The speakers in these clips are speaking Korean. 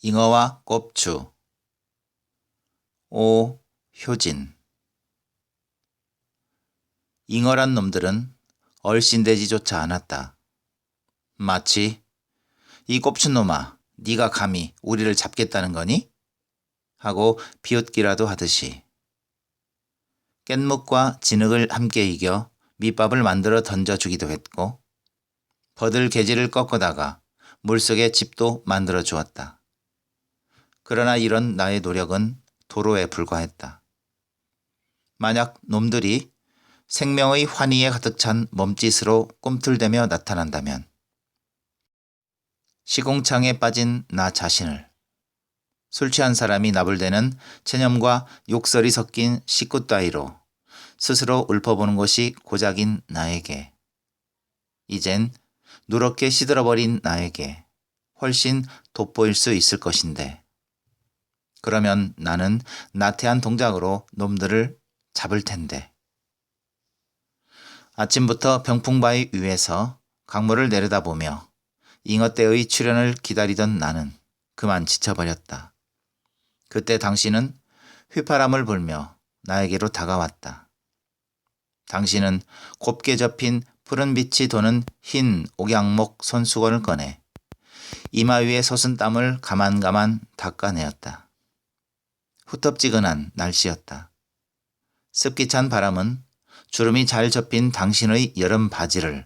잉어와 꼽추. 오, 효진. 잉어란 놈들은 얼씬되지조차 않았다. 마치 이 꼽춘 놈아, 네가 감히 우리를 잡겠다는 거니? 하고 비웃기라도 하듯이. 깻묵과 진흙을 함께 이겨 밑밥을 만들어 던져주기도 했고 버들 개지를 꺾어다가 물속에 집도 만들어 주었다. 그러나 이런 나의 노력은 도로에 불과했다. 만약 놈들이 생명의 환희에 가득 찬 몸짓으로 꿈틀대며 나타난다면 시궁창에 빠진 나 자신을 술 취한 사람이 나불대는 체념과 욕설이 섞인 식구 따위로 스스로 읊어보는 것이 고작인 나에게, 이젠 누렇게 시들어버린 나에게 훨씬 돋보일 수 있을 것인데, 그러면 나는 나태한 동작으로 놈들을 잡을 텐데. 아침부터 병풍바위 위에서 강물을 내려다보며 잉어떼의 출현을 기다리던 나는 그만 지쳐버렸다. 그때 당신은 휘파람을 불며 나에게로 다가왔다. 당신은 곱게 접힌 푸른 빛이 도는 흰 옥양목 손수건을 꺼내 이마 위에 솟은 땀을 가만가만 닦아내었다. 후텁지근한 날씨였다. 습기 찬 바람은 주름이 잘 접힌 당신의 여름 바지를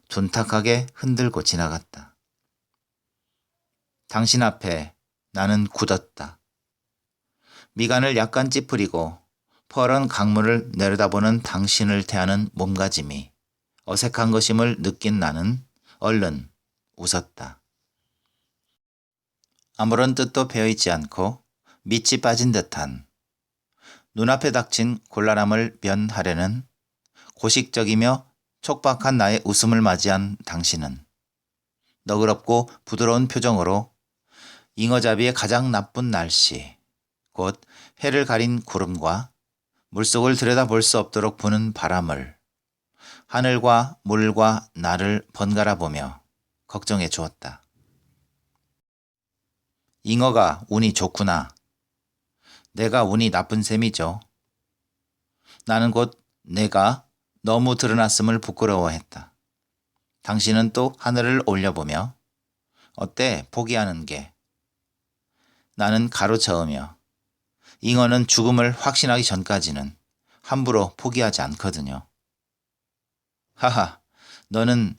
둔탁하게 흔들고 지나갔다. 당신 앞에 나는 굳었다. 미간을 약간 찌푸리고 퍼런 강물을 내려다보는 당신을 대하는 몸가짐이 어색한 것임을 느낀 나는 얼른 웃었다. 아무런 뜻도 배어있지 않고 밑이 빠진 듯한 눈앞에 닥친 곤란함을 면하려는 고식적이며 촉박한 나의 웃음을 맞이한 당신은 너그럽고 부드러운 표정으로 잉어잡이의 가장 나쁜 날씨, 곧 해를 가린 구름과 물속을 들여다볼 수 없도록 부는 바람을, 하늘과 물과 나를 번갈아 보며 걱정해 주었다. 잉어가 운이 좋구나. 내가 운이 나쁜 셈이죠. 나는 곧 내가 너무 드러났음을 부끄러워했다. 당신은 또 하늘을 올려보며 어때 포기하는 게? 나는 가로저으며 잉어는 죽음을 확신하기 전까지는 함부로 포기하지 않거든요. 하하, 너는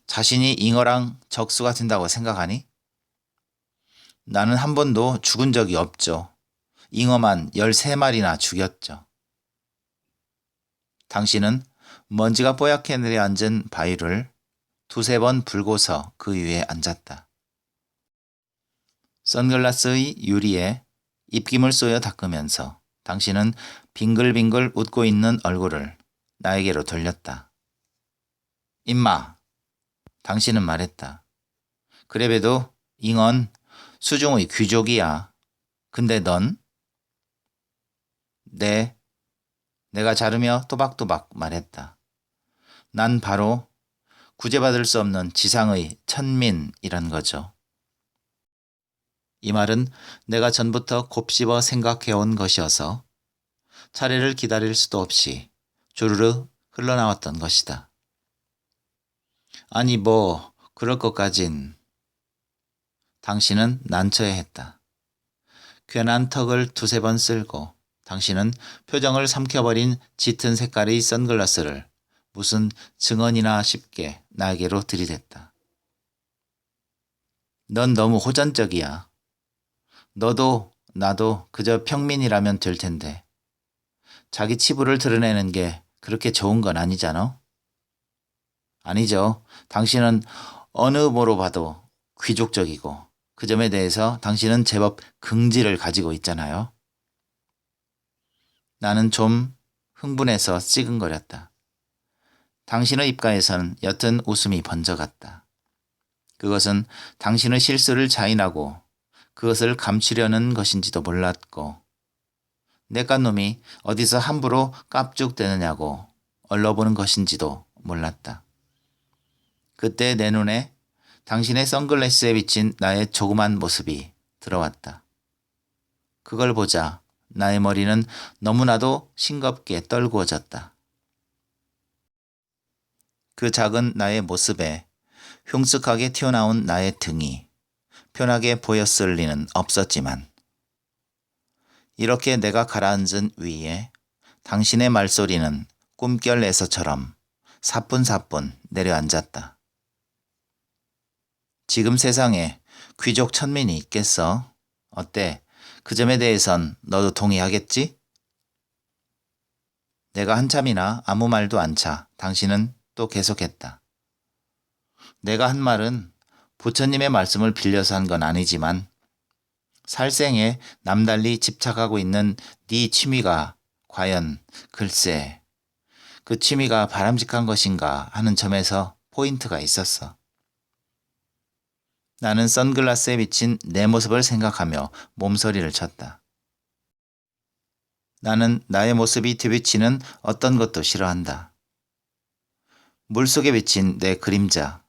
자신이 잉어랑 적수가 된다고 생각하니? 나는 한 번도 죽은 적이 없죠. 잉어만 13마리나 죽였죠. 당신은 먼지가 뽀얗게 내려앉은 바위를 두세 번 불고서 그 위에 앉았다. 선글라스의 유리에 입김을 쏘여 닦으면서 당신은 빙글빙글 웃고 있는 얼굴을 나에게로 돌렸다. 임마, 당신은 말했다. 그래봬도 잉어는 수중의 귀족이야. 근데 넌? 네, 내가 자르며 또박또박 말했다. 난 바로 구제받을 수 없는 지상의 천민이란 거죠. 이 말은 내가 전부터 곱씹어 생각해온 것이어서 차례를 기다릴 수도 없이 주르르 흘러나왔던 것이다. 아니 뭐 그럴 것까진. 당신은 난처해했다. 괜한 턱을 두세 번 쓸고 당신은 표정을 삼켜버린 짙은 색깔의 선글라스를 무슨 증언이나 싶게 나에게로 들이댔다. 넌 너무 호전적이야. 너도 나도 그저 평민이라면 될 텐데 자기 치부를 드러내는 게 그렇게 좋은 건 아니잖아? 아니죠. 당신은 어느 모로 봐도 귀족적이고 그 점에 대해서 당신은 제법 긍지를 가지고 있잖아요. 나는 좀 흥분해서 찌근거렸다. 당신의 입가에선 옅은 웃음이 번져갔다. 그것은 당신의 실수를 자인하고 그것을 감추려는 것인지도 몰랐고 내깟 놈이 어디서 함부로 깝죽대느냐고 얼러보는 것인지도 몰랐다. 그때 내 눈에 당신의 선글라스에 비친 나의 조그만 모습이 들어왔다. 그걸 보자 나의 머리는 너무나도 싱겁게 떨구어졌다. 그 작은 나의 모습에 흉측하게 튀어나온 나의 등이 편하게 보였을 리는 없었지만 이렇게 내가 가라앉은 위에 당신의 말소리는 꿈결에서처럼 사뿐사뿐 내려앉았다. 지금 세상에 귀족 천민이 있겠어? 어때? 그 점에 대해선 너도 동의하겠지? 내가 한참이나 아무 말도 안 차 당신은 또 계속했다. 내가 한 말은 부처님의 말씀을 빌려서 한 건 아니지만 살생에 남달리 집착하고 있는 네 취미가 과연 글쎄 그 취미가 바람직한 것인가 하는 점에서 포인트가 있었어. 나는 선글라스에 비친 내 모습을 생각하며 몸서리를 쳤다. 나는 나의 모습이 뒤비치는 어떤 것도 싫어한다. 물속에 비친 내 그림자,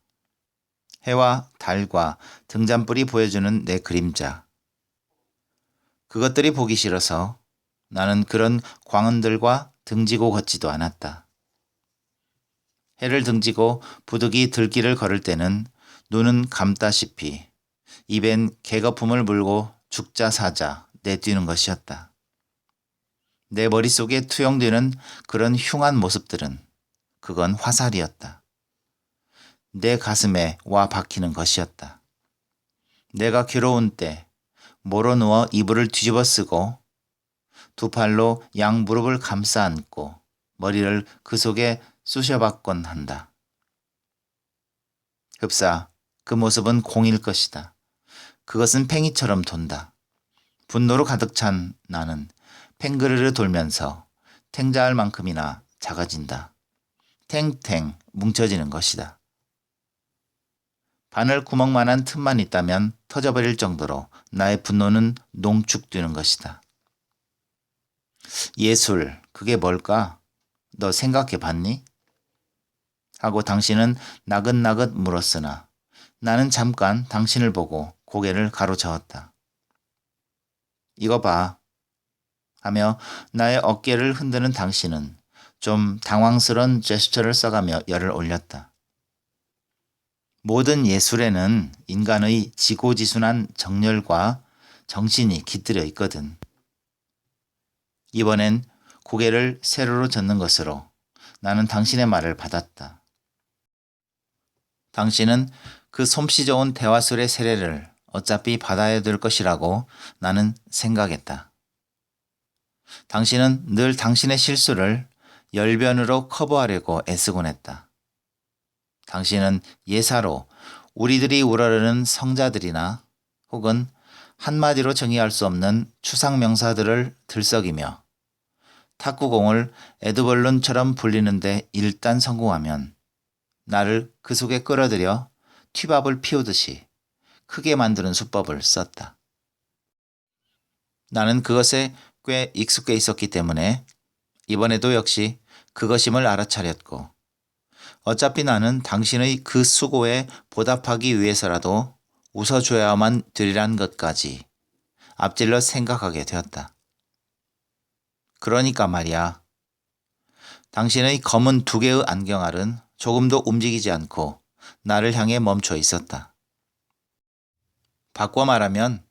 해와 달과 등잔불이 보여주는 내 그림자. 그것들이 보기 싫어서 나는 그런 광원들과 등지고 걷지도 않았다. 해를 등지고 부득이 들길을 걸을 때는 눈은 감다시피 입엔 개거품을 물고 죽자 사자 내뛰는 것이었다. 내 머릿속에 투영되는 그런 흉한 모습들은 그건 화살이었다. 내 가슴에 와 박히는 것이었다. 내가 괴로운 때 모로 누워 이불을 뒤집어 쓰고 두 팔로 양 무릎을 감싸 안고 머리를 그 속에 쑤셔박곤 한다. 흡사 그 모습은 공일 것이다. 그것은 팽이처럼 돈다. 분노로 가득 찬 나는 팽그르르 돌면서 탱자할 만큼이나 작아진다. 탱탱 뭉쳐지는 것이다. 바늘 구멍만한 틈만 있다면 터져버릴 정도로 나의 분노는 농축되는 것이다. 예술, 그게 뭘까? 너 생각해 봤니? 하고 당신은 나긋나긋 물었으나 나는 잠깐 당신을 보고 고개를 가로저었다. 이거 봐. 하며 나의 어깨를 흔드는 당신은 좀 당황스런 제스처를 써가며 열을 올렸다. 모든 예술에는 인간의 지고지순한 정열과 정신이 깃들여 있거든. 이번엔 고개를 세로로 젓는 것으로 나는 당신의 말을 받았다. 당신은 그 솜씨 좋은 대화술의 세례를 어차피 받아야 될 것이라고 나는 생각했다. 당신은 늘 당신의 실수를 열변으로 커버하려고 애쓰곤 했다. 당신은 예사로 우리들이 우러르는 성자들이나 혹은 한마디로 정의할 수 없는 추상명사들을 들썩이며 탁구공을 에드벌룬처럼 불리는데 일단 성공하면 나를 그 속에 끌어들여 튀밥을 피우듯이 크게 만드는 수법을 썼다. 나는 그것에 꽤 익숙해 있었기 때문에 이번에도 역시 그것임을 알아차렸고 어차피 나는 당신의 그 수고에 보답하기 위해서라도 웃어줘야만 되리란 것까지 앞질러 생각하게 되었다. 그러니까 말이야. 당신의 검은 두 개의 안경알은 조금도 움직이지 않고 나를 향해 멈춰 있었다. 바꿔 말하면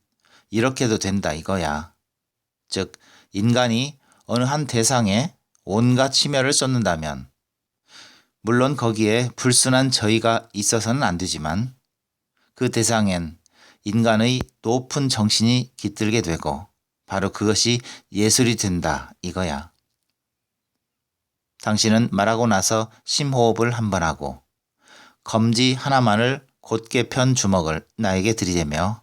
이렇게도 된다 이거야. 즉 인간이 어느 한 대상에 온갖 심혈을 쏟는다면 물론 거기에 불순한 저희가 있어서는 안 되지만 그 대상엔 인간의 높은 정신이 깃들게 되고 바로 그것이 예술이 된다 이거야. 당신은 말하고 나서 심호흡을 한 번 하고 검지 하나만을 곧게 편 주먹을 나에게 들이대며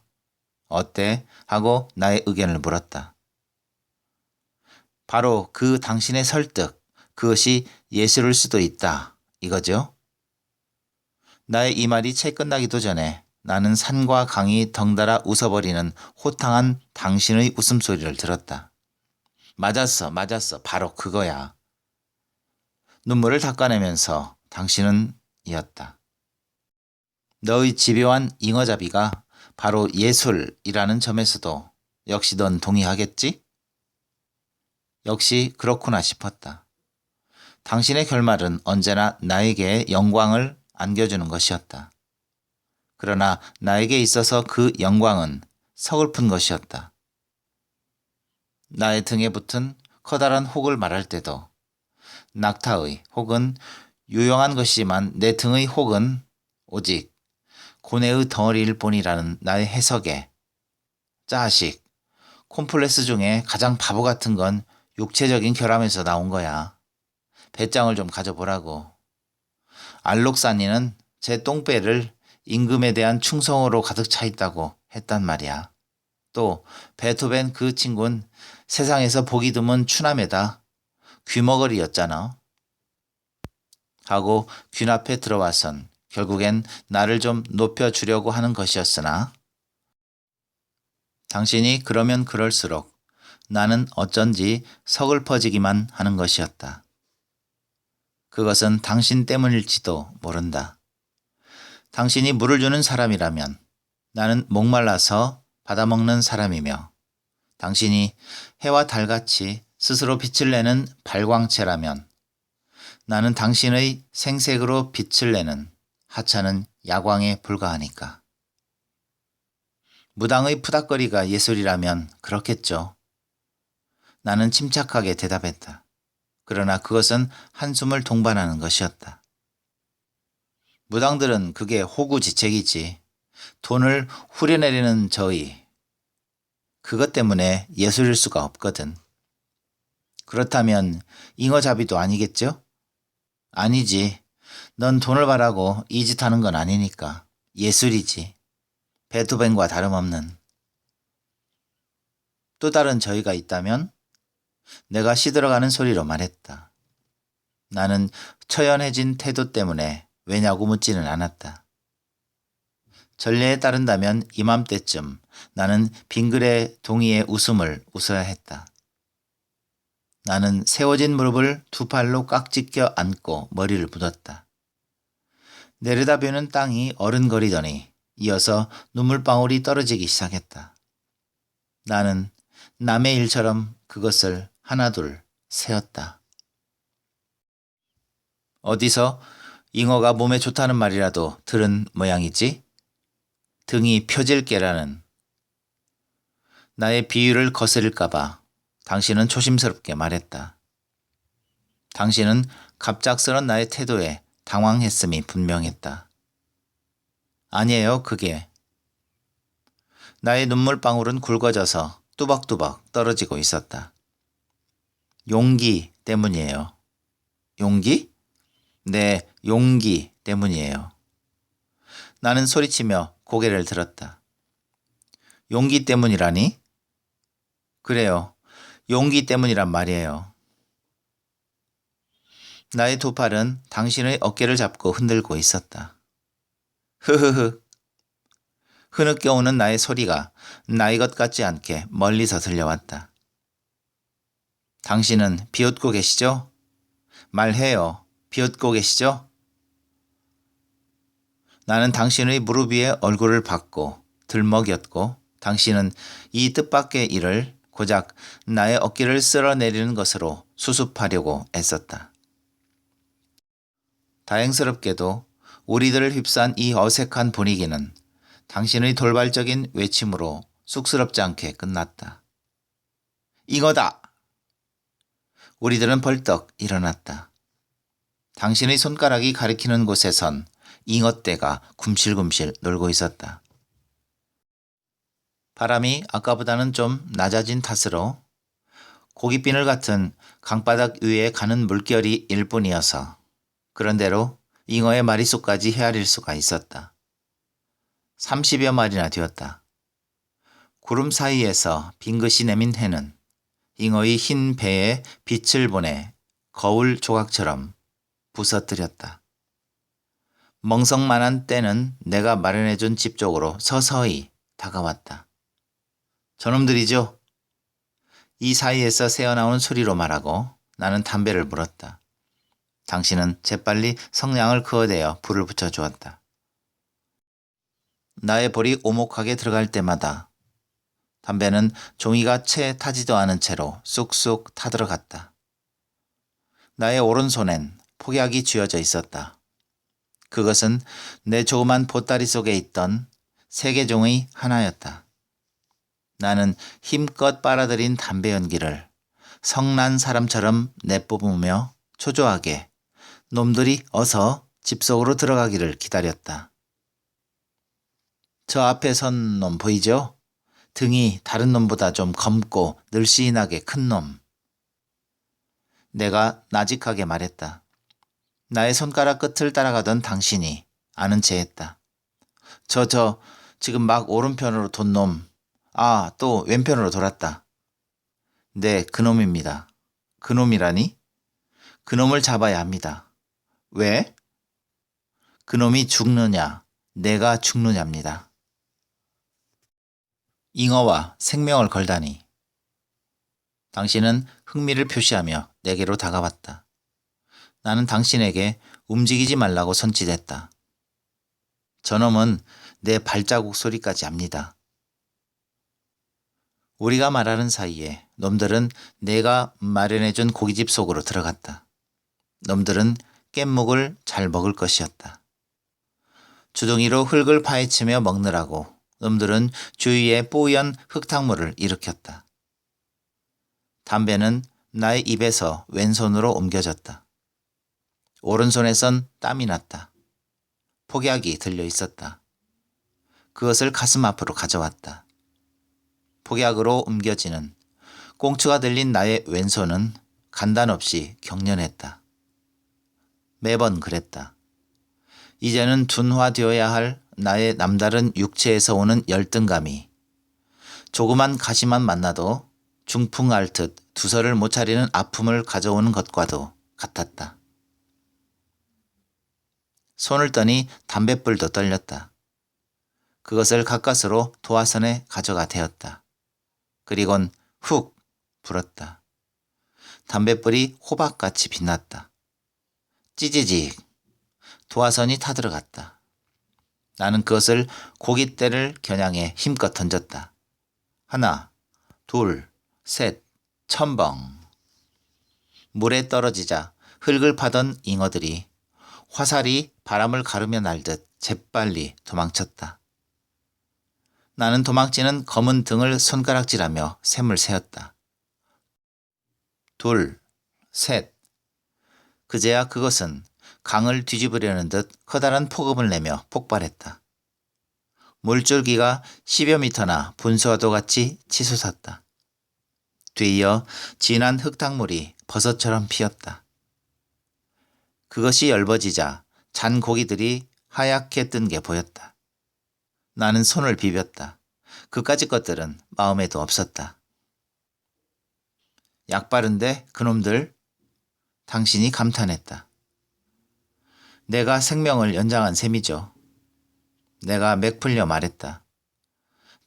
어때? 하고 나의 의견을 물었다. 바로 그 당신의 설득, 그것이 예술일 수도 있다 이거죠. 나의 이 말이 채 끝나기도 전에 나는 산과 강이 덩달아 웃어버리는 호탕한 당신의 웃음소리를 들었다. 맞았어, 맞았어. 바로 그거야. 눈물을 닦아내면서 당신은 이었다. 너의 집요한 잉어잡이가 바로 예술이라는 점에서도 역시 넌 동의하겠지? 역시 그렇구나 싶었다. 당신의 결말은 언제나 나에게 영광을 안겨주는 것이었다. 그러나 나에게 있어서 그 영광은 서글픈 것이었다. 나의 등에 붙은 커다란 혹을 말할 때도 낙타의 혹은 유용한 것이지만 내 등의 혹은 오직 고뇌의 덩어리일 뿐이라는 나의 해석에 자식, 콤플렉스 중에 가장 바보 같은 건 육체적인 결함에서 나온 거야. 배짱을 좀 가져보라고. 알록산이는 제 똥배를 임금에 대한 충성으로 가득 차 있다고 했단 말이야. 또 베토벤 그 친구는 세상에서 보기 드문 추남에다 귀머거리였잖아. 하고 균 앞에 들어와선 결국엔 나를 좀 높여주려고 하는 것이었으나 당신이 그러면 그럴수록 나는 어쩐지 서글퍼지기만 하는 것이었다. 그것은 당신 때문일지도 모른다. 당신이 물을 주는 사람이라면 나는 목말라서 받아먹는 사람이며 당신이 해와 달같이 스스로 빛을 내는 발광체라면 나는 당신의 생색으로 빛을 내는 하찮은 야광에 불과하니까. 무당의 푸닥거리가 예술이라면 그렇겠죠. 나는 침착하게 대답했다. 그러나 그것은 한숨을 동반하는 것이었다. 무당들은 그게 호구지책이지. 돈을 후려내리는 저의. 그것 때문에 예술일 수가 없거든. 그렇다면 잉어잡이도 아니겠죠? 아니지. 넌 돈을 바라고 이 짓 하는 건 아니니까. 예술이지. 베토벤과 다름없는. 또 다른 저희가 있다면? 내가 시들어가는 소리로 말했다. 나는 처연해진 태도 때문에 왜냐고 묻지는 않았다. 전례에 따른다면 이맘때쯤 나는 빙글의 동이의 웃음을 웃어야 했다. 나는 세워진 무릎을 두 팔로 깍지껴 안고 머리를 묻었다. 내려다보는 땅이 어른거리더니 이어서 눈물방울이 떨어지기 시작했다. 나는 남의 일처럼 그것을 하나둘 세었다. 어디서 잉어가 몸에 좋다는 말이라도 들은 모양이지? 등이 펴질 게라는. 나의 비유를 거스릴까봐 당신은 조심스럽게 말했다. 당신은 갑작스런 나의 태도에 당황했음이 분명했다. 아니에요, 그게. 나의 눈물방울은 굵어져서 뚜벅뚜벅 떨어지고 있었다. 용기 때문이에요. 용기? 네, 용기 때문이에요. 나는 소리치며 고개를 들었다. 용기 때문이라니? 그래요. 용기 때문이란 말이에요. 나의 두 팔은 당신의 어깨를 잡고 흔들고 있었다. 흐흐흐. 흐느껴오는 나의 소리가 나의 것 같지 않게 멀리서 들려왔다. 당신은 비웃고 계시죠? 말해요. 비웃고 계시죠? 나는 당신의 무릎 위에 얼굴을 박고 들먹였고 당신은 이 뜻밖의 일을 고작 나의 어깨를 쓸어내리는 것으로 수습하려고 애썼다. 다행스럽게도 우리들을 휩싼 이 어색한 분위기는 당신의 돌발적인 외침으로 쑥스럽지 않게 끝났다. 잉어다! 우리들은 벌떡 일어났다. 당신의 손가락이 가리키는 곳에선 잉어떼가 굼실굼실 놀고 있었다. 바람이 아까보다는 좀 낮아진 탓으로 고깃비늘 같은 강바닥 위에 가는 물결이 일 뿐이어서 그런대로 잉어의 마리수까지 헤아릴 수가 있었다. 30여 마리나 되었다. 구름 사이에서 빙긋이 내민 해는 잉어의 흰 배에 빛을 보내 거울 조각처럼 부서뜨렸다. 멍석만한 떼는 내가 마련해준 집 쪽으로 서서히 다가왔다. 저놈들이죠. 이 사이에서 새어나온 소리로 말하고 나는 담배를 물었다. 당신은 재빨리 성냥을 그어대어 불을 붙여주었다. 나의 볼이 오목하게 들어갈 때마다 담배는 종이가 채 타지도 않은 채로 쑥쑥 타들어갔다. 나의 오른손엔 폭약이 쥐어져 있었다. 그것은 내 조그만 보따리 속에 있던 3개 종의 하나였다. 나는 힘껏 빨아들인 담배 연기를 성난 사람처럼 내뿜으며 초조하게 놈들이 어서 집 속으로 들어가기를 기다렸다. 저 앞에 선 놈 보이죠? 등이 다른 놈보다 좀 검고 늘씬하게 큰 놈. 내가 나직하게 말했다. 나의 손가락 끝을 따라가던 당신이 아는 체 했다. 지금 막 오른편으로 돈 놈. 아, 또 왼편으로 돌았다. 네, 그놈입니다. 그놈이라니? 그놈을 잡아야 합니다. 왜? 그놈이 죽느냐, 내가 죽느냐입니다. 잉어와 생명을 걸다니. 당신은 흥미를 표시하며 내게로 다가왔다. 나는 당신에게 움직이지 말라고 손짓했다. 저놈은 내 발자국 소리까지 압니다. 우리가 말하는 사이에 놈들은 내가 마련해준 고깃집 속으로 들어갔다. 놈들은 깻묵을 잘 먹을 것이었다. 주둥이로 흙을 파헤치며 먹느라고 놈들은 주위에 뽀얀 흙탕물을 일으켰다. 담배는 나의 입에서 왼손으로 옮겨졌다. 오른손에선 땀이 났다. 폭약이 들려 있었다. 그것을 가슴 앞으로 가져왔다. 폭약으로 옮겨지는 꽁초가 들린 나의 왼손은 간단없이 경련했다. 매번 그랬다. 이제는 둔화되어야 할 나의 남다른 육체에서 오는 열등감이 조그만 가시만 만나도 중풍 앓듯 두서를 못 차리는 아픔을 가져오는 것과도 같았다. 손을 떠니 담뱃불도 떨렸다. 그것을 가까스로 도화선에 가져가 대었다. 그리곤 훅 불었다. 담뱃불이 호박같이 빛났다. 찌지직 도화선이 타들어갔다. 나는 그것을 고깃대를 겨냥해 힘껏 던졌다. 하나, 둘, 셋, 첨벙. 물에 떨어지자 흙을 파던 잉어들이 화살이 바람을 가르며 날듯 재빨리 도망쳤다. 나는 도망치는 검은 등을 손가락질하며 셈을 세었다. 둘, 셋. 그제야 그것은 강을 뒤집으려는 듯 커다란 폭음을 내며 폭발했다. 물줄기가 10여 미터나 분수와도 같이 치솟았다. 뒤이어 진한 흙탕물이 버섯처럼 피었다. 그것이 엷어지자 잔 고기들이 하얗게 뜬 게 보였다. 나는 손을 비볐다. 그까짓 것들은 마음에도 없었다. 약 바른데 그놈들? 당신이 감탄했다. 내가 생명을 연장한 셈이죠. 내가 맥 풀려 말했다.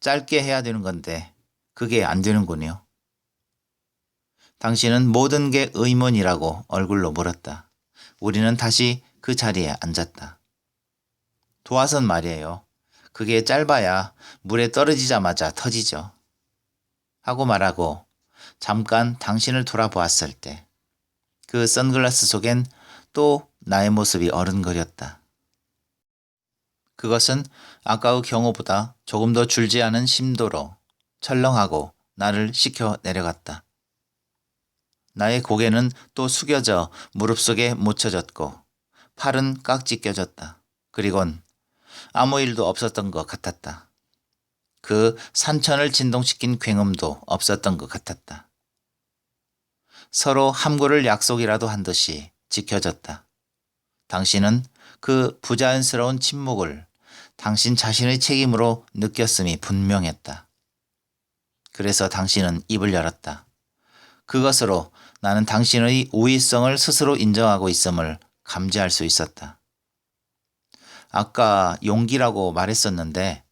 짧게 해야 되는 건데 그게 안 되는군요. 당신은 모든 게 의문이라고 얼굴로 물었다. 우리는 다시 그 자리에 앉았다. 도화선 말이에요. 그게 짧아야 물에 떨어지자마자 터지죠. 하고 말하고 잠깐 당신을 돌아보았을 때 그 선글라스 속엔 또 나의 모습이 어른거렸다. 그것은 아까의 경우보다 조금 더 줄지 않은 심도로 철렁하고 나를 식혀 내려갔다. 나의 고개는 또 숙여져 무릎 속에 묻혀졌고 팔은 깍지 껴졌다. 그리곤 아무 일도 없었던 것 같았다. 그 산천을 진동시킨 굉음도 없었던 것 같았다. 서로 함구를 약속이라도 한 듯이 지켜졌다. 당신은 그 부자연스러운 침묵을 당신 자신의 책임으로 느꼈음이 분명했다. 그래서 당신은 입을 열었다. 그것으로 나는 당신의 우위성을 스스로 인정하고 있음을 감지할 수 있었다. 아까 용기라고 말했었는데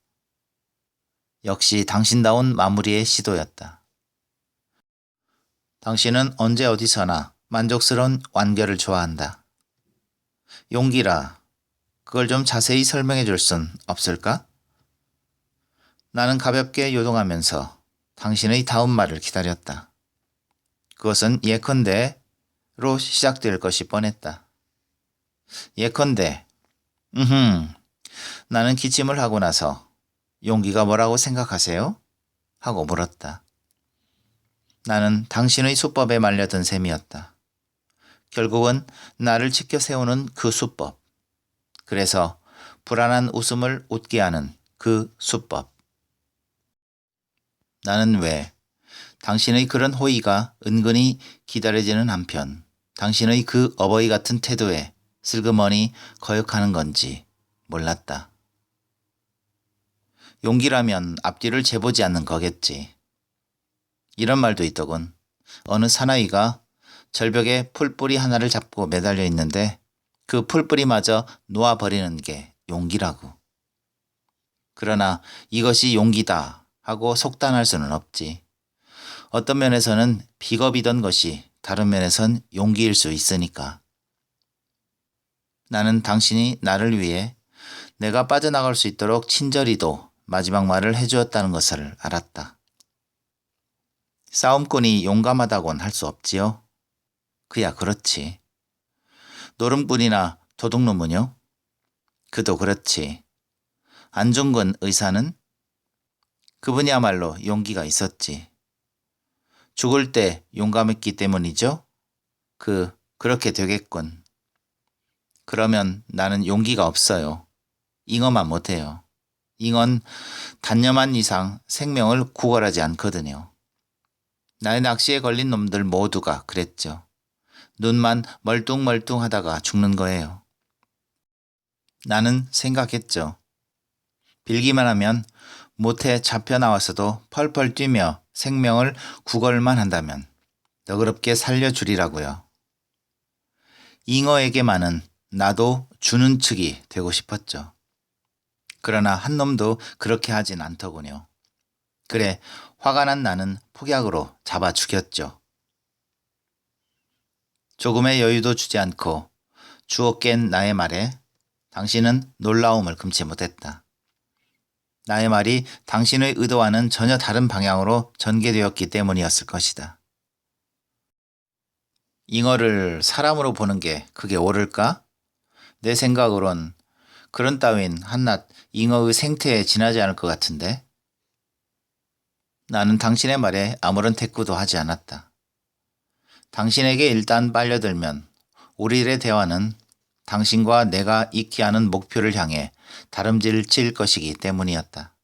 역시 당신다운 마무리의 시도였다. 당신은 언제 어디서나 만족스러운 완결을 좋아한다. 용기라, 그걸 좀 자세히 설명해 줄 순 없을까? 나는 가볍게 요동하면서 당신의 다음 말을 기다렸다. 그것은 예컨대로 시작될 것이 뻔했다. 예컨대, 나는 기침을 하고 나서 용기가 뭐라고 생각하세요? 하고 물었다. 나는 당신의 수법에 말려든 셈이었다. 결국은 나를 지켜 세우는 그 수법. 그래서 불안한 웃음을 웃게 하는 그 수법. 나는 왜 당신의 그런 호의가 은근히 기다려지는 한편 당신의 그 어버이 같은 태도에 슬그머니 거역하는 건지 몰랐다. 용기라면 앞뒤를 재보지 않는 거겠지. 이런 말도 있더군. 어느 사나이가 절벽에 풀뿌리 하나를 잡고 매달려 있는데 그 풀뿌리마저 놓아버리는 게 용기라고. 그러나 이것이 용기다 하고 속단할 수는 없지. 어떤 면에서는 비겁이던 것이 다른 면에선 용기일 수 있으니까. 나는 당신이 나를 위해 내가 빠져나갈 수 있도록 친절히도 마지막 말을 해주었다는 것을 알았다. 싸움꾼이 용감하다곤 할 수 없지요. 그야 그렇지. 노름꾼이나 도둑놈은요? 그도 그렇지. 안중근 의사는? 그분이야말로 용기가 있었지. 죽을 때 용감했기 때문이죠? 그렇게 되겠군. 그러면 나는 용기가 없어요. 잉어만 못해요. 잉어는 단념한 이상 생명을 구걸하지 않거든요. 나의 낚시에 걸린 놈들 모두가 그랬죠. 눈만 멀뚱멀뚱하다가 죽는 거예요. 나는 생각했죠. 빌기만 하면 못해 잡혀 나와서도 펄펄 뛰며 생명을 구걸만 한다면 너그럽게 살려주리라고요. 잉어에게만은 나도 주는 측이 되고 싶었죠. 그러나 한 놈도 그렇게 하진 않더군요. 그래, 화가 난 나는 폭약으로 잡아 죽였죠. 조금의 여유도 주지 않고 주워 깬 나의 말에 당신은 놀라움을 금치 못했다. 나의 말이 당신의 의도와는 전혀 다른 방향으로 전개되었기 때문이었을 것이다. 잉어를 사람으로 보는 게 그게 옳을까? 내 생각으론 그런 따윈 한낱 잉어의 생태에 지나지 않을 것 같은데. 나는 당신의 말에 아무런 대꾸도 하지 않았다. 당신에게 일단 빨려들면 우리의 대화는 당신과 내가 익히 하는 목표를 향해 다름질 것이기 때문이었다.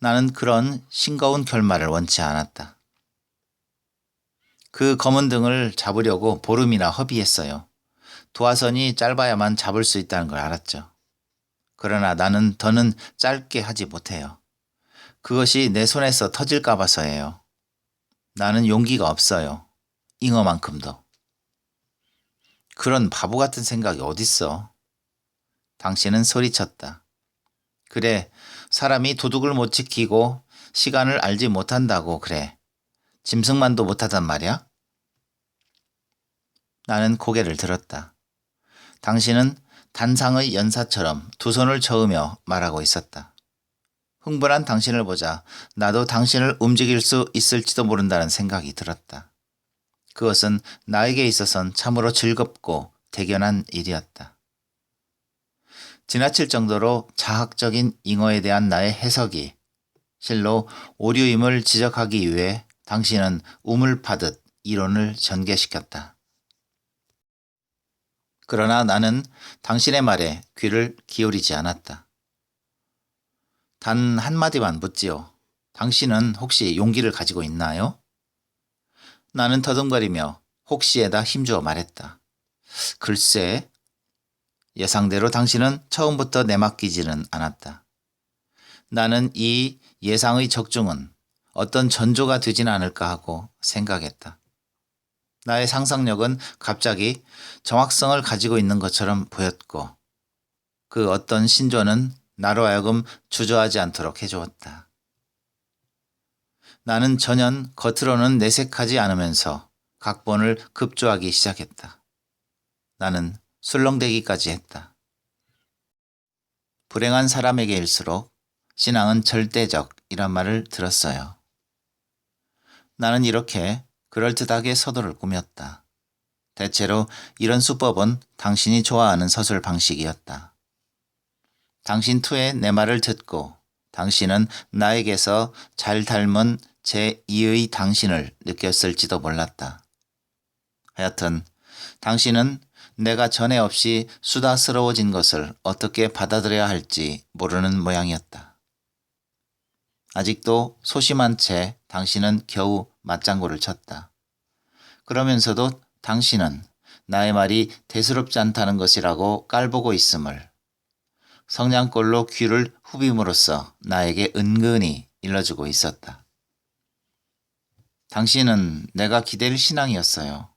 나는 그런 싱거운 결말을 원치 않았다. 그 검은 등을 잡으려고 보름이나 허비했어요. 도화선이 짧아야만 잡을 수 있다는 걸 알았죠. 그러나 나는 더는 짧게 하지 못해요. 그것이 내 손에서 터질까 봐서예요. 나는 용기가 없어요. 잉어만큼도. 그런 바보 같은 생각이 어딨어. 당신은 소리쳤다. 그래, 사람이 도둑을 못 지키고 시간을 알지 못한다고 그래. 짐승만도 못하단 말이야? 나는 고개를 들었다. 당신은 단상의 연사처럼 두 손을 저으며 말하고 있었다. 흥분한 당신을 보자 나도 당신을 움직일 수 있을지도 모른다는 생각이 들었다. 그것은 나에게 있어선 참으로 즐겁고 대견한 일이었다. 지나칠 정도로 자학적인 잉어에 대한 나의 해석이 실로 오류임을 지적하기 위해 당신은 우물 파듯 이론을 전개시켰다. 그러나 나는 당신의 말에 귀를 기울이지 않았다. 단 한마디만 묻지요. 당신은 혹시 용기를 가지고 있나요? 나는 더듬거리며 혹시에다 힘주어 말했다. 글쎄, 예상대로 당신은 처음부터 내맡기지는 않았다. 나는 이 예상의 적중은 어떤 전조가 되진 않을까 하고 생각했다. 나의 상상력은 갑자기 정확성을 가지고 있는 것처럼 보였고 그 어떤 신조는 나로 하여금 주저하지 않도록 해주었다. 나는 전혀 겉으로는 내색하지 않으면서 각본을 급조하기 시작했다. 나는 술렁대기까지 했다. 불행한 사람에게일수록 신앙은 절대적이란 말을 들었어요. 나는 이렇게 그럴듯하게 서도를 꾸몄다. 대체로 이런 수법은 당신이 좋아하는 서술 방식이었다. 당신 투의 내 말을 듣고 당신은 나에게서 잘 닮은 제2의 당신을 느꼈을지도 몰랐다. 하여튼 당신은 내가 전에 없이 수다스러워진 것을 어떻게 받아들여야 할지 모르는 모양이었다. 아직도 소심한 채 당신은 겨우 맞장구를 쳤다. 그러면서도 당신은 나의 말이 대수롭지 않다는 것이라고 깔보고 있음을 성냥꼴로 귀를 후빔으로써 나에게 은근히 일러주고 있었다. 당신은 내가 기댈 신앙이었어요.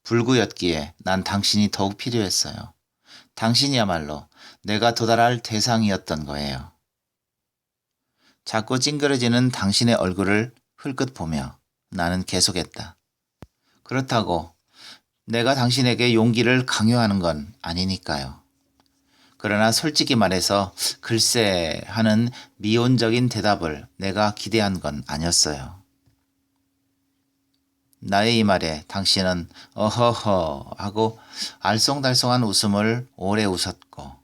불구였기에 난 당신이 더욱 필요했어요. 당신이야말로 내가 도달할 대상이었던 거예요. 자꾸 찡그러지는 당신의 얼굴을 흘끗 보며 나는 계속했다. 그렇다고 내가 당신에게 용기를 강요하는 건 아니니까요. 그러나 솔직히 말해서 글쎄 하는 미온적인 대답을 내가 기대한 건 아니었어요. 나의 이 말에 당신은 어허허 하고 알쏭달쏭한 웃음을 오래 웃었고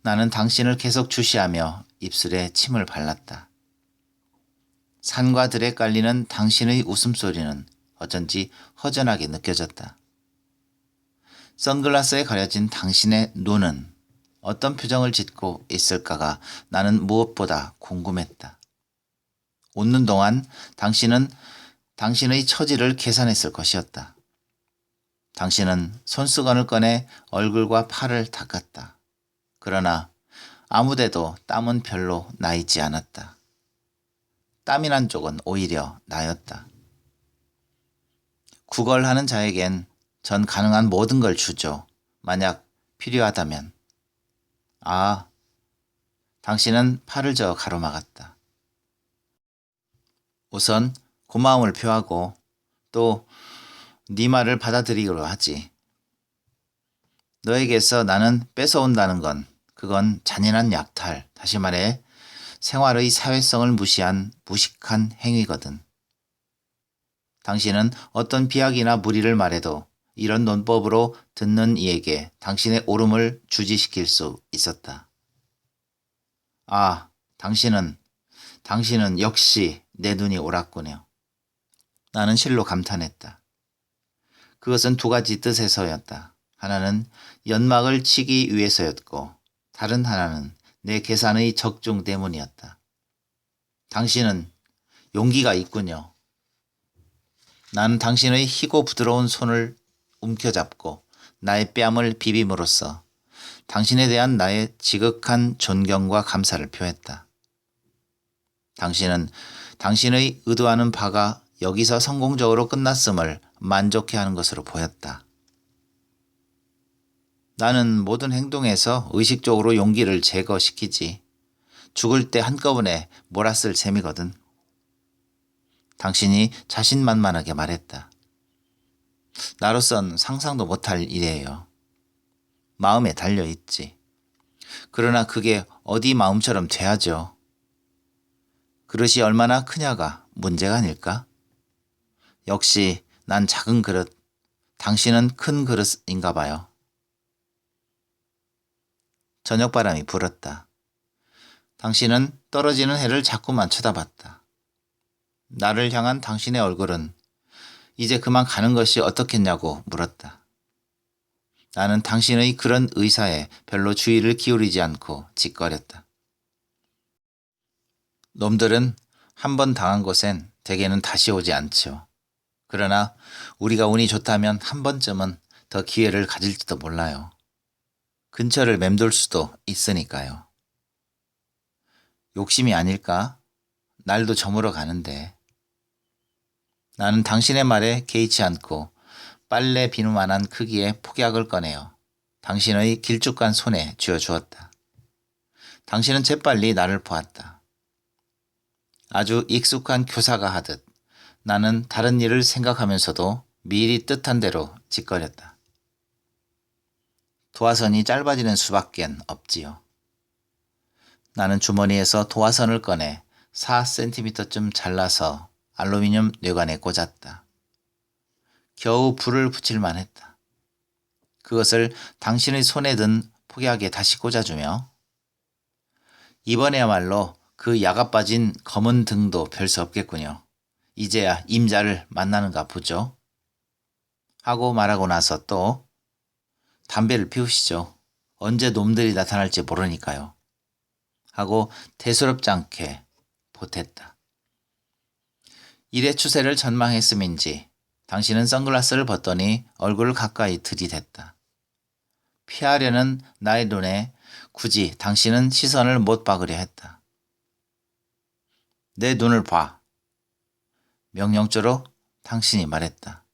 나는 당신을 계속 주시하며 입술에 침을 발랐다. 산과 들에 깔리는 당신의 웃음소리는 어쩐지 허전하게 느껴졌다. 선글라스에 가려진 당신의 눈은 어떤 표정을 짓고 있을까가 나는 무엇보다 궁금했다. 웃는 동안 당신은 당신의 처지를 계산했을 것이었다. 당신은 손수건을 꺼내 얼굴과 팔을 닦았다. 그러나 아무데도 땀은 별로 나 있지 않았다. 땀이 난 쪽은 오히려 나였다. 구걸하는 자에겐 전 가능한 모든 걸 주죠. 만약 필요하다면. 아, 당신은 팔을 저어 가로막았다. 우선 고마움을 표하고 또 네 말을 받아들이기로 하지. 너에게서 나는 뺏어온다는 건 그건 잔인한 약탈, 다시 말해 생활의 사회성을 무시한 무식한 행위거든. 당신은 어떤 비약이나 무리를 말해도 이런 논법으로 듣는 이에게 당신의 옳음을 주지시킬 수 있었다. 아, 당신은 역시 내 눈이 옳았군요. 나는 실로 감탄했다. 그것은 두 가지 뜻에서였다. 하나는 연막을 치기 위해서였고 다른 하나는 내 계산의 적중 때문이었다. 당신은 용기가 있군요. 나는 당신의 희고 부드러운 손을 움켜잡고 나의 뺨을 비빔으로써 당신에 대한 나의 지극한 존경과 감사를 표했다. 당신은 당신의 의도하는 바가 여기서 성공적으로 끝났음을 만족해하는 것으로 보였다. 나는 모든 행동에서 의식적으로 용기를 제거시키지. 죽을 때 한꺼번에 몰았을 셈이거든. 당신이 자신만만하게 말했다. 나로선 상상도 못할 일이에요. 마음에 달려있지. 그러나 그게 어디 마음처럼 돼야죠. 그릇이 얼마나 크냐가 문제가 아닐까? 역시 난 작은 그릇, 당신은 큰 그릇인가 봐요. 저녁바람이 불었다. 당신은 떨어지는 해를 자꾸만 쳐다봤다. 나를 향한 당신의 얼굴은 이제 그만 가는 것이 어떻겠냐고 물었다. 나는 당신의 그런 의사에 별로 주의를 기울이지 않고 짓거렸다. 놈들은 한 번 당한 곳엔 대개는 다시 오지 않죠. 그러나 우리가 운이 좋다면 한 번쯤은 더 기회를 가질지도 몰라요. 근처를 맴돌 수도 있으니까요. 욕심이 아닐까? 날도 저물어 가는데. 나는 당신의 말에 개의치 않고 빨래 비누만한 크기의 폭약을 꺼내어 당신의 길쭉한 손에 쥐어주었다. 당신은 재빨리 나를 보았다. 아주 익숙한 교사가 하듯 나는 다른 일을 생각하면서도 미리 뜻한 대로 짓거렸다. 도화선이 짧아지는 수밖엔 없지요. 나는 주머니에서 도화선을 꺼내 4cm쯤 잘라서 알루미늄 뇌관에 꽂았다. 겨우 불을 붙일 만했다. 그것을 당신의 손에 든 폭약에 다시 꽂아주며 이번에야말로 그 야가 빠진 검은 등도 별 수 없겠군요. 이제야 임자를 만나는가 보죠. 하고 말하고 나서 또 담배를 피우시죠. 언제 놈들이 나타날지 모르니까요. 하고 대수롭지 않게 보탰다. 일의 추세를 전망했음인지 당신은 선글라스를 벗더니 얼굴을 가까이 들이댔다. 피하려는 나의 눈에 굳이 당신은 시선을 못 박으려 했다. 내 눈을 봐. 명령조로 당신이 말했다.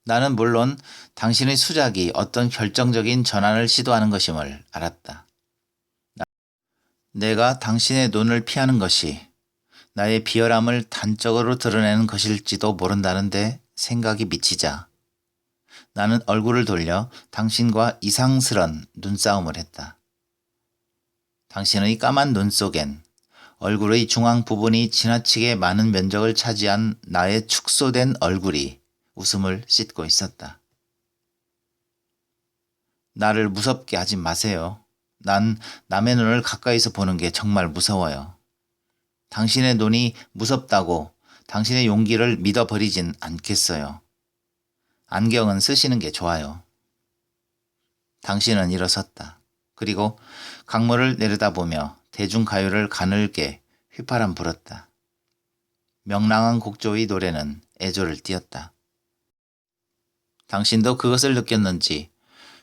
나는 물론 당신의 수작이 어떤 결정적인 전환을 시도하는 것임을 알았다. 내가 당신의 눈을 피하는 것이 나의 비열함을 단적으로 드러내는 것일지도 모른다는데 생각이 미치자 나는 얼굴을 돌려 당신과 이상스런 눈싸움을 했다. 당신의 까만 눈 속엔 얼굴의 중앙 부분이 지나치게 많은 면적을 차지한 나의 축소된 얼굴이 웃음을 씻고 있었다. 나를 무섭게 하지 마세요. 난 남의 눈을 가까이서 보는 게 정말 무서워요. 당신의 눈이 무섭다고 당신의 용기를 믿어버리진 않겠어요. 안경은 쓰시는 게 좋아요. 당신은 일어섰다. 그리고 강물을 내려다보며 대중가요를 가늘게 휘파람 불었다. 명랑한 곡조의 노래는 애조를 띄었다. 당신도 그것을 느꼈는지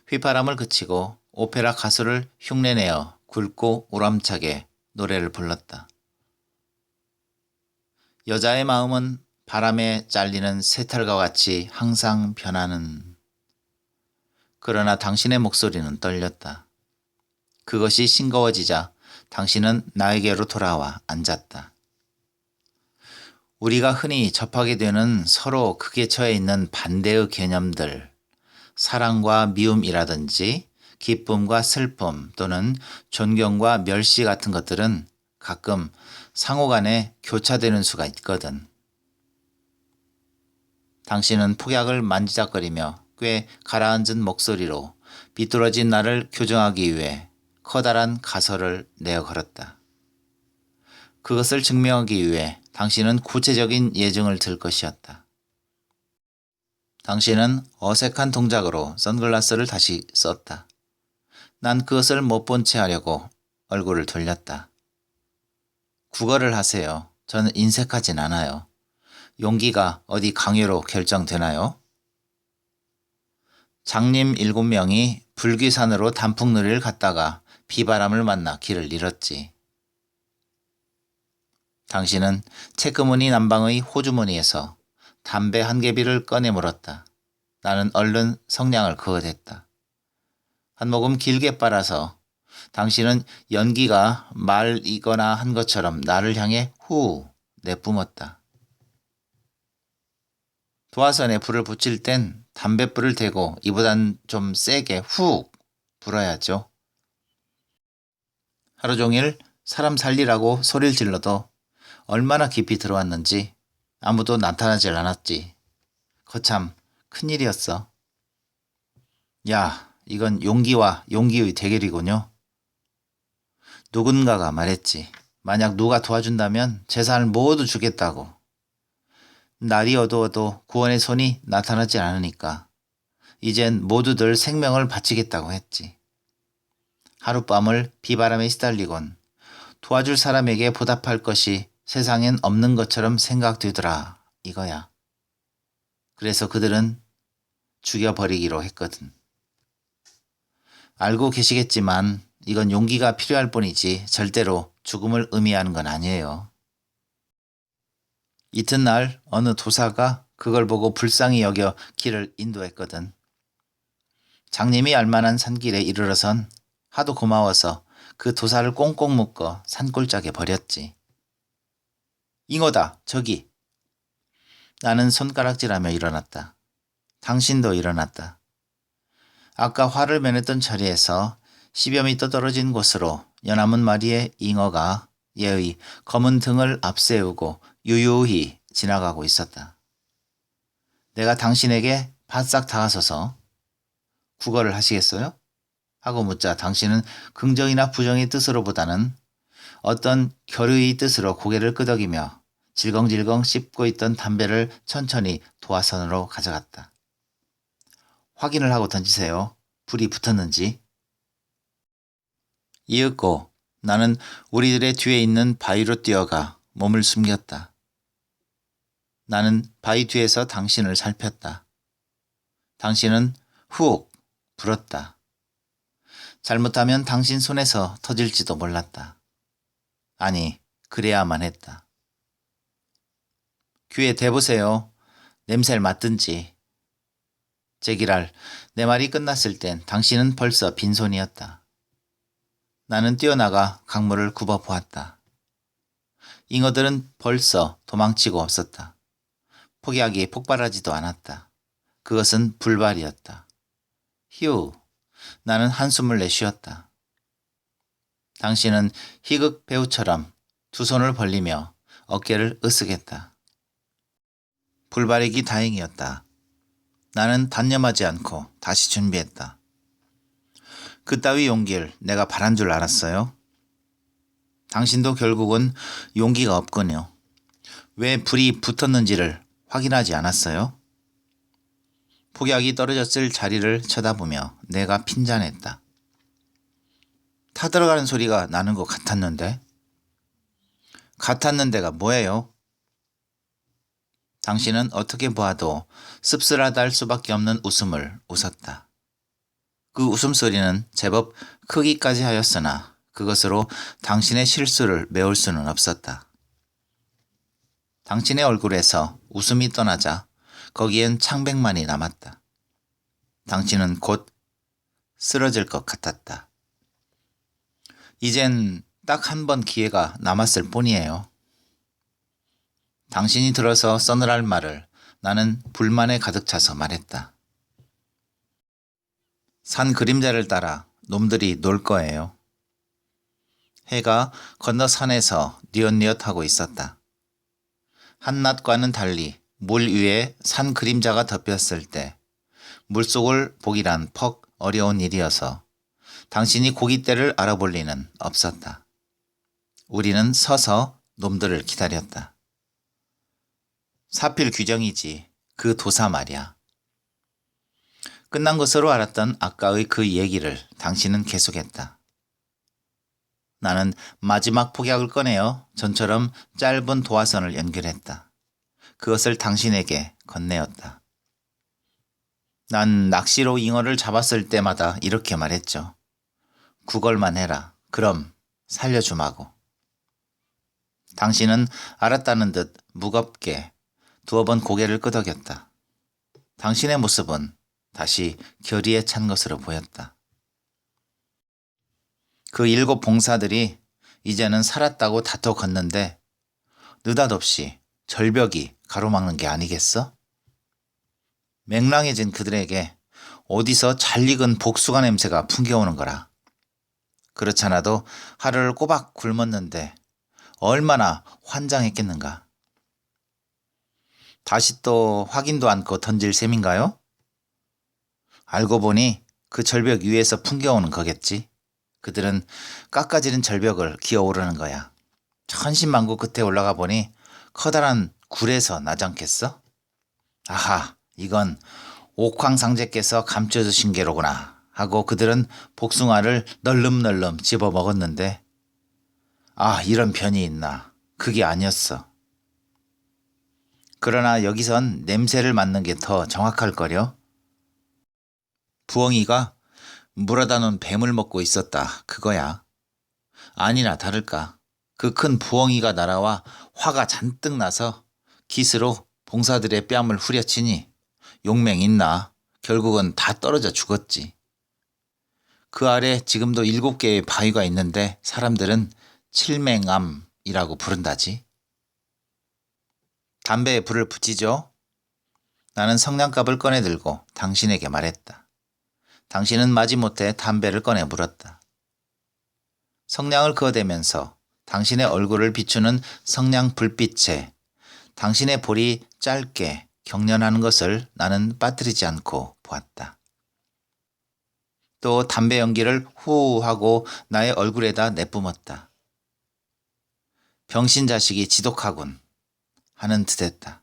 휘파람을 그치고 오페라 가수를 흉내내어 굵고 우람차게 노래를 불렀다. 여자의 마음은 바람에 잘리는 새털과 같이 항상 변하는. 그러나 당신의 목소리는 떨렸다. 그것이 싱거워지자 당신은 나에게로 돌아와 앉았다. 우리가 흔히 접하게 되는 서로 극에 처해 있는 반대의 개념들, 사랑과 미움이라든지 기쁨과 슬픔 또는 존경과 멸시 같은 것들은 가끔 상호간에 교차되는 수가 있거든. 당신은 폭약을 만지작거리며 꽤 가라앉은 목소리로 비뚤어진 나를 교정하기 위해 커다란 가설을 내어 걸었다. 그것을 증명하기 위해 당신은 구체적인 예증을 들 것이었다. 당신은 어색한 동작으로 선글라스를 다시 썼다. 난 그것을 못 본 채 하려고 얼굴을 돌렸다. 국어를 하세요. 저는 인색하진 않아요. 용기가 어디 강요로 결정되나요? 장님 7명이 불귀산으로 단풍놀이를 갔다가 비바람을 만나 길을 잃었지. 당신은 체크무늬 남방의 호주머니에서 담배 한 개비를 꺼내 물었다. 나는 얼른 성냥을 그어댔다. 한 모금 길게 빨아서 당신은 연기가 말이거나 한 것처럼 나를 향해 후 내뿜었다. 도화선에 불을 붙일 땐 담뱃불을 대고 이보단 좀 세게 훅 불어야죠. 하루 종일 사람 살리라고 소리를 질러도 얼마나 깊이 들어왔는지 아무도 나타나질 않았지. 거참 큰일이었어. 야, 이건 용기와 용기의 대결이군요. 누군가가 말했지. 만약 누가 도와준다면 재산을 모두 주겠다고. 날이 어두워도 구원의 손이 나타나지 않으니까 이젠 모두들 생명을 바치겠다고 했지. 하룻밤을 비바람에 시달리곤 도와줄 사람에게 보답할 것이 세상엔 없는 것처럼 생각되더라 이거야. 그래서 그들은 죽여버리기로 했거든. 알고 계시겠지만 이건 용기가 필요할 뿐이지 절대로 죽음을 의미하는 건 아니에요. 이튿날 어느 도사가 그걸 보고 불쌍히 여겨 길을 인도했거든. 장님이 알만한 산길에 이르러선 하도 고마워서 그 도사를 꽁꽁 묶어 산골짜기에 버렸지. 잉어다, 저기. 나는 손가락질하며 일어났다. 당신도 일어났다. 아까 화를 면했던 자리에서 10여 미터 떨어진 곳으로 연하문 마리의 잉어가 얘의 검은 등을 앞세우고 유유히 지나가고 있었다. 내가 당신에게 바싹 다가서서 국어를 하시겠어요? 하고 묻자 당신은 긍정이나 부정의 뜻으로보다는 어떤 결의의 뜻으로 고개를 끄덕이며 질겅질겅 씹고 있던 담배를 천천히 도화선으로 가져갔다. 확인을 하고 던지세요. 불이 붙었는지. 이윽고 나는 우리들의 뒤에 있는 바위로 뛰어가 몸을 숨겼다. 나는 바위 뒤에서 당신을 살폈다. 당신은 훅 불었다. 잘못하면 당신 손에서 터질지도 몰랐다. 아니, 그래야만 했다. 귀에 대보세요. 냄새를 맡든지. 제기랄, 내 말이 끝났을 땐 당신은 벌써 빈손이었다. 나는 뛰어나가 강물을 굽어보았다. 잉어들은 벌써 도망치고 없었다. 포기하기 폭발하지도 않았다. 그것은 불발이었다. 휴, 나는 한숨을 내쉬었다. 당신은 희극 배우처럼 두 손을 벌리며 어깨를 으쓱했다. 불발이기 다행이었다. 나는 단념하지 않고 다시 준비했다. 그따위 용기를 내가 바란 줄 알았어요? 당신도 결국은 용기가 없군요. 왜 불이 붙었는지를 확인하지 않았어요? 폭약이 떨어졌을 자리를 쳐다보며 내가 핀잔했다. 타들어가는 소리가 나는 것 같았는데? 같았는데가 뭐예요? 당신은 어떻게 보아도 씁쓸하다 할 수밖에 없는 웃음을 웃었다. 그 웃음소리는 제법 크기까지 하였으나 그것으로 당신의 실수를 메울 수는 없었다. 당신의 얼굴에서 웃음이 떠나자 거기엔 창백만이 남았다. 당신은 곧 쓰러질 것 같았다. 이젠 딱 한 번 기회가 남았을 뿐이에요. 당신이 들어서 써늘할 말을 나는 불만에 가득 차서 말했다. 산 그림자를 따라 놈들이 놀 거예요. 해가 건너 산에서 뉘엿뉘엿하고 있었다. 한낮과는 달리 물 위에 산 그림자가 덮였을 때 물속을 보기란 퍽 어려운 일이어서 당신이 고깃대를 알아볼 리는 없었다. 우리는 서서 놈들을 기다렸다. 사필 규정이지 그 도사 말이야. 끝난 것으로 알았던 아까의 그 얘기를 당신은 계속했다. 나는 마지막 폭약을 꺼내어 전처럼 짧은 도화선을 연결했다. 그것을 당신에게 건네었다. 난 낚시로 잉어를 잡았을 때마다 이렇게 말했죠. 구걸만 해라. 그럼 살려주마고. 당신은 알았다는 듯 무겁게 두어 번 고개를 끄덕였다. 당신의 모습은 다시 결의에 찬 것으로 보였다. 그 7 봉사들이 이제는 살았다고 다퉈 걷는데 느닷없이 절벽이 가로막는 게 아니겠어? 맹랑해진 그들에게 어디서 잘 익은 복숭아 냄새가 풍겨오는 거라. 그렇잖아도 하루를 꼬박 굶었는데 얼마나 환장했겠는가. 다시 또 확인도 않고 던질 셈인가요? 알고 보니 그 절벽 위에서 풍겨오는 거겠지. 그들은 깎아지른 절벽을 기어오르는 거야. 천신만고 끝에 올라가 보니 커다란 굴에서 나지 않겠어? 아하, 이건 옥황상제께서 감춰주신 게로구나 하고 그들은 복숭아를 널름널름 집어 먹었는데 아, 이런 편이 있나. 그게 아니었어. 그러나 여기선 냄새를 맡는 게 더 정확할 거려. 부엉이가 물어다 놓은 뱀을 먹고 있었다. 그거야. 아니나 다를까. 그 큰 부엉이가 날아와 화가 잔뜩 나서 깃으로 봉사들의 뺨을 후려치니 용맹 있나. 결국은 다 떨어져 죽었지. 그 아래 지금도 7개의 바위가 있는데 사람들은 칠맹암이라고 부른다지. 담배에 불을 붙이죠. 나는 성냥갑을 꺼내 들고 당신에게 말했다. 당신은 마지못해 담배를 꺼내 물었다. 성냥을 그어대면서 당신의 얼굴을 비추는 성냥 불빛에 당신의 볼이 짧게 경련하는 것을 나는 빠뜨리지 않고 보았다. 또 담배 연기를 후 하고 나의 얼굴에다 내뿜었다. 병신 자식이 지독하군 하는 듯했다.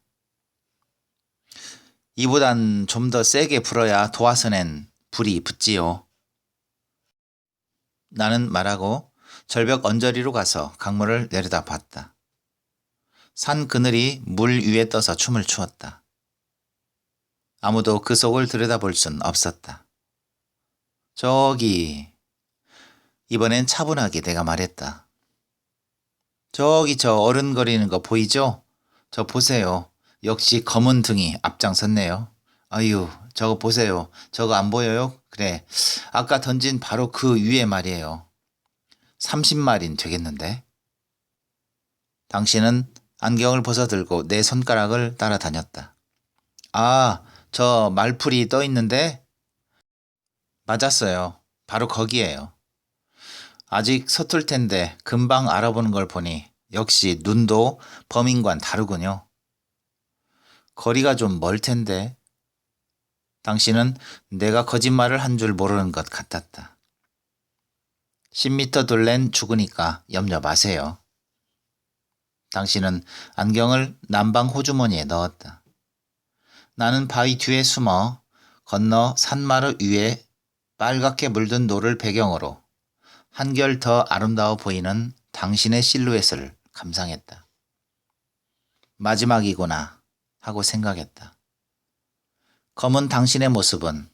이보단 좀 더 세게 불어야 도화선엔 불이 붙지요. 나는 말하고 절벽 언저리로 가서 강물을 내려다 봤다. 산 그늘이 물 위에 떠서 춤을 추었다. 아무도 그 속을 들여다볼 순 없었다. 저기, 이번엔 차분하게 내가 말했다. 저기 저 어른거리는 거 보이죠? 저 보세요. 역시 검은 등이 앞장섰네요. 아유, 저거 보세요. 저거 안 보여요? 그래, 아까 던진 바로 그 위에 말이에요. 30마리는 되겠는데? 당신은 안경을 벗어들고 내 손가락을 따라다녔다. 아, 저 말풀이 떠 있는데? 맞았어요. 바로 거기에요. 아직 서툴 텐데 금방 알아보는 걸 보니 역시 눈도 범인과는 다르군요. 거리가 좀 멀 텐데. 당신은 내가 거짓말을 한 줄 모르는 것 같았다. 10m 둘렌 죽으니까 염려 마세요. 당신은 안경을 난방 호주머니에 넣었다. 나는 바위 뒤에 숨어 건너 산마루 위에 빨갛게 물든 노를 배경으로 한결 더 아름다워 보이는 당신의 실루엣을 감상했다. 마지막이구나 하고 생각했다. 검은 당신의 모습은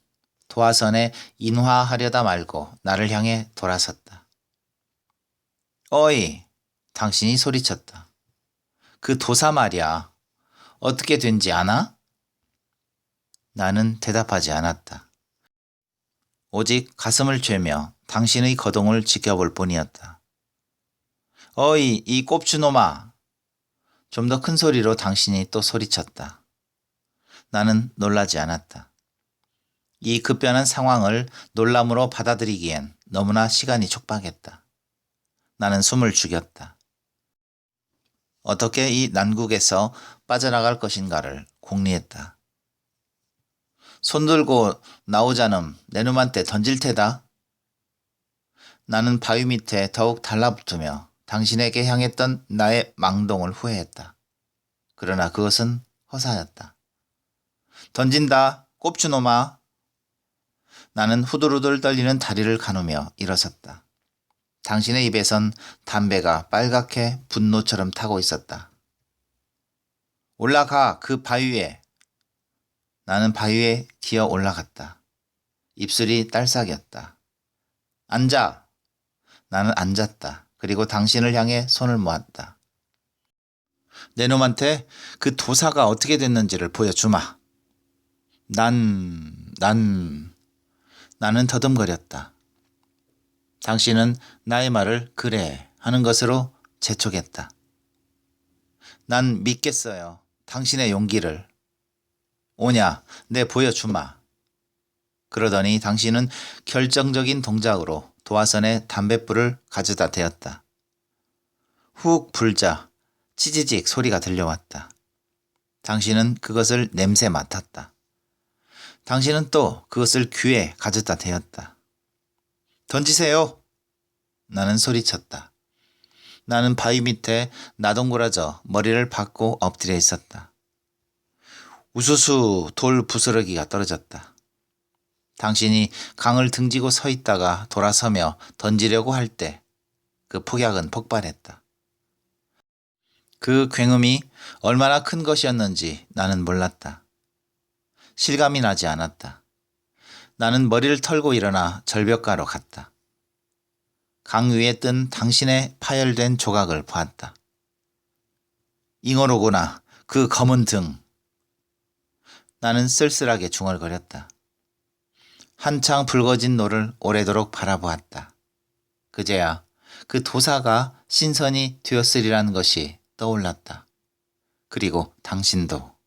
도화선에 인화하려다 말고 나를 향해 돌아섰다. 어이, 당신이 소리쳤다. 그 도사 말이야. 어떻게 된지 아나? 나는 대답하지 않았다. 오직 가슴을 죄며 당신의 거동을 지켜볼 뿐이었다. 어이, 이 꼽주놈아. 좀 더 큰 소리로 당신이 또 소리쳤다. 나는 놀라지 않았다. 이 급변한 상황을 놀람으로 받아들이기엔 너무나 시간이 촉박했다. 나는 숨을 죽였다. 어떻게 이 난국에서 빠져나갈 것인가를 궁리했다. 손들고 나오자는 내 놈한테 던질 테다. 나는 바위 밑에 더욱 달라붙으며 당신에게 향했던 나의 망동을 후회했다. 그러나 그것은 허사였다. 던진다, 꼽주놈아. 나는 후들후들 떨리는 다리를 가누며 일어섰다. 당신의 입에선 담배가 빨갛게 분노처럼 타고 있었다. 올라가, 그 바위에. 나는 바위에 기어 올라갔다. 입술이 딸싹이었다. 앉아. 나는 앉았다. 그리고 당신을 향해 손을 모았다. 내 놈한테 그 도사가 어떻게 됐는지를 보여주마. 나는 더듬거렸다. 당신은 나의 말을 그래 하는 것으로 재촉했다. 난 믿겠어요. 당신의 용기를. 오냐, 내 보여주마. 그러더니 당신은 결정적인 동작으로 도화선에 담뱃불을 가져다 대었다. 훅 불자 치지직 소리가 들려왔다. 당신은 그것을 냄새 맡았다. 당신은 또 그것을 귀에 가져다 대었다. 던지세요. 나는 소리쳤다. 나는 바위 밑에 나동그라져 머리를 박고 엎드려 있었다. 우수수 돌 부스러기가 떨어졌다. 당신이 강을 등지고 서 있다가 돌아서며 던지려고 할 때 그 폭약은 폭발했다. 그 굉음이 얼마나 큰 것이었는지 나는 몰랐다. 실감이 나지 않았다. 나는 머리를 털고 일어나 절벽가로 갔다. 강 위에 뜬 당신의 파열된 조각을 보았다. 잉어로구나, 그 검은 등. 나는 쓸쓸하게 중얼거렸다. 한창 붉어진 노를 오래도록 바라보았다. 그제야 그 도사가 신선이 되었으리라는 것이 떠올랐다. 그리고 당신도.